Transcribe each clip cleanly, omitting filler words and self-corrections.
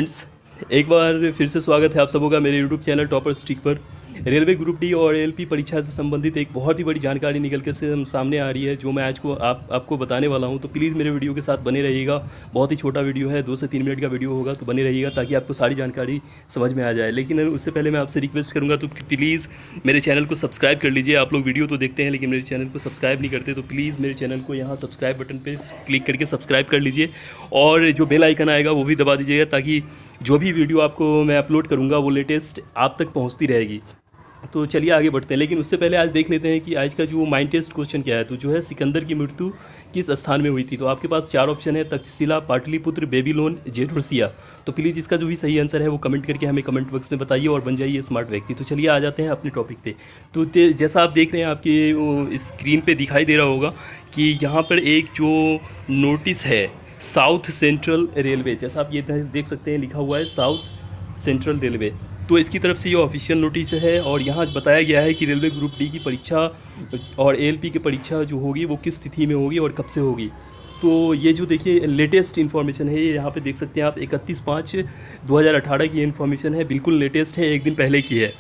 Friends, एक बार फिर से स्वागत है आप सबों का मेरे यूट्यूब चैनल टॉपर स्टिक पर। रेलवे ग्रुप डी और एलपी परीक्षा से संबंधित एक बहुत ही बड़ी जानकारी निकल के सामने आ रही है, जो मैं आज को आपको बताने वाला हूं। तो प्लीज़ मेरे वीडियो के साथ बने रहिएगा। बहुत ही छोटा वीडियो है, 2 से 3 मिनट का वीडियो होगा, तो बने रहिएगा ताकि आपको सारी जानकारी समझ में आ जाए। लेकिन उससे पहले मैं आपसे रिक्वेस्ट करूँगा, तो प्लीज़ मेरे चैनल को सब्सक्राइब कर लीजिए। आप लोग वीडियो तो देखते हैं लेकिन मेरे चैनल को सब्सक्राइब नहीं करते, तो प्लीज़ मेरे चैनल को यहाँ सब्सक्राइब बटन पर क्लिक करके सब्सक्राइब कर लीजिए और जो बेल आइकन आएगा वो भी दबा दीजिएगा, ताकि जो भी वीडियो आपको मैं अपलोड करूँगा वो लेटेस्ट आप तक पहुँचती रहेगी। तो चलिए आगे बढ़ते हैं, लेकिन उससे पहले आज देख लेते हैं कि आज का जो माइंड टेस्ट क्वेश्चन क्या है। तो जो है, सिकंदर की मृत्यु किस स्थान में हुई थी? तो आपके पास 4 ऑप्शन है: तक्षशिला, पाटलिपुत्र, बेबीलोन, जेरूसलिम। तो प्लीज़ इसका जो भी सही आंसर है वो कमेंट करके हमें कमेंट बॉक्स में बताइए और बन जाइए स्मार्ट व्यक्ति। तो चलिए आ जाते हैं अपने टॉपिक पे। तो जैसा आप देख रहे हैं, आपकी स्क्रीन पे दिखाई दे रहा होगा कि यहाँ पर एक जो नोटिस है साउथ सेंट्रल रेलवे, जैसा आप ये देख सकते हैं लिखा हुआ है साउथ सेंट्रल रेलवे। तो इसकी तरफ से ये ऑफिशियल नोटिस है और यहाँ बताया गया है कि रेलवे ग्रुप डी की परीक्षा और एएलपी की परीक्षा जो होगी वो किस तिथि में होगी और कब से होगी। तो ये जो देखिए लेटेस्ट इन्फॉर्मेशन है, ये यहाँ पे देख सकते हैं आप, 31/5/2018 की इन्फॉर्मेशन है, बिल्कुल लेटेस्ट है, एक दिन पहले की है।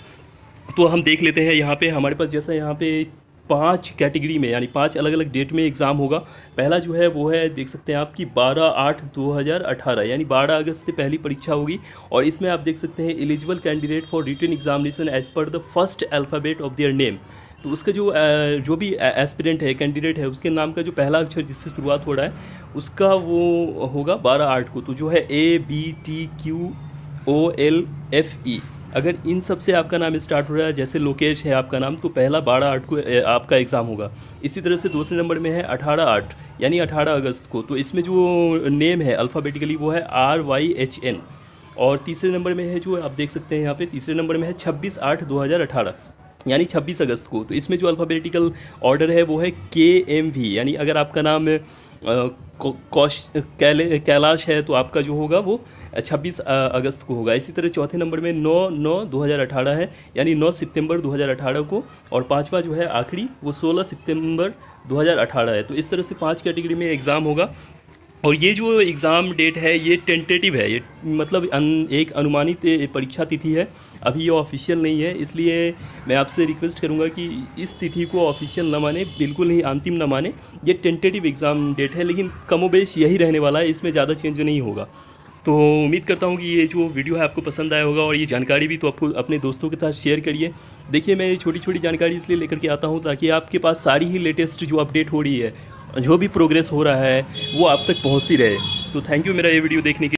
तो हम देख लेते हैं यहाँ पे हमारे पास, जैसा यहाँ पे 5 कैटेगरी में, यानी 5 अलग अलग डेट में एग्ज़ाम होगा। पहला जो है वो है, देख सकते हैं आप कि 12/8/2018, यानी 12 अगस्त से पहली परीक्षा होगी। और इसमें आप देख सकते हैं eligible candidate for written examination as per the first alphabet of their name. तो उसका जो भी एस्पिरेंट है, कैंडिडेट है, उसके नाम का जो पहला अक्षर जिससे शुरुआत हो रहा है उसका वो होगा 12/8 को। तो जो है ABTQOLFE, अगर इन सब से आपका नाम स्टार्ट हो रहा है, जैसे लोकेश है आपका नाम, तो पहला 12/8 को आपका एग्ज़ाम होगा। इसी तरह से दूसरे नंबर में है 18/8, यानी 18 अगस्त को। तो इसमें जो नेम है अल्फ़ाबेटिकली वो है RYHN। और तीसरे नंबर में है, जो आप देख सकते हैं यहाँ पे, तीसरे नंबर में है 26/8/2018, यानी 26 अगस्त को। तो इसमें जो अल्फ़ाबेटिकल ऑर्डर है वो है KMV, यानी अगर आपका नाम कैलाश है तो आपका जो होगा वो 26 अगस्त को होगा। इसी तरह चौथे नंबर में 9/9/2018 है, यानी 9 सितंबर 2018 को। और पांचवा जो है आखिरी, वो 16 सितंबर 2018 है। तो इस तरह से 5 कैटेगरी में एग्ज़ाम होगा। और ये जो एग्ज़ाम डेट है ये टेंटेटिव है, ये मतलब एक अनुमानित परीक्षा तिथि है, अभी ये ऑफिशियल नहीं है। इसलिए मैं आपसे रिक्वेस्ट करूंगा कि इस तिथि को ऑफिशियल ना माने, बिल्कुल ही अंतिम ना माने। ये टेंटेटिव एग्ज़ाम डेट है, लेकिन कमोबेश यही रहने वाला है, इसमें ज़्यादा चेंज नहीं होगा। तो उम्मीद करता हूँ कि ये जो वीडियो है आपको पसंद आया होगा, और ये जानकारी भी तो आपको अपने दोस्तों के साथ शेयर करिए। देखिए, मैं ये छोटी छोटी जानकारी इसलिए लेकर के आता हूँ ताकि आपके पास सारी ही लेटेस्ट जो अपडेट हो रही है, जो भी प्रोग्रेस हो रहा है, वो आप तक पहुँचती रहे। तो थैंक यू मेरा ये वीडियो देखने के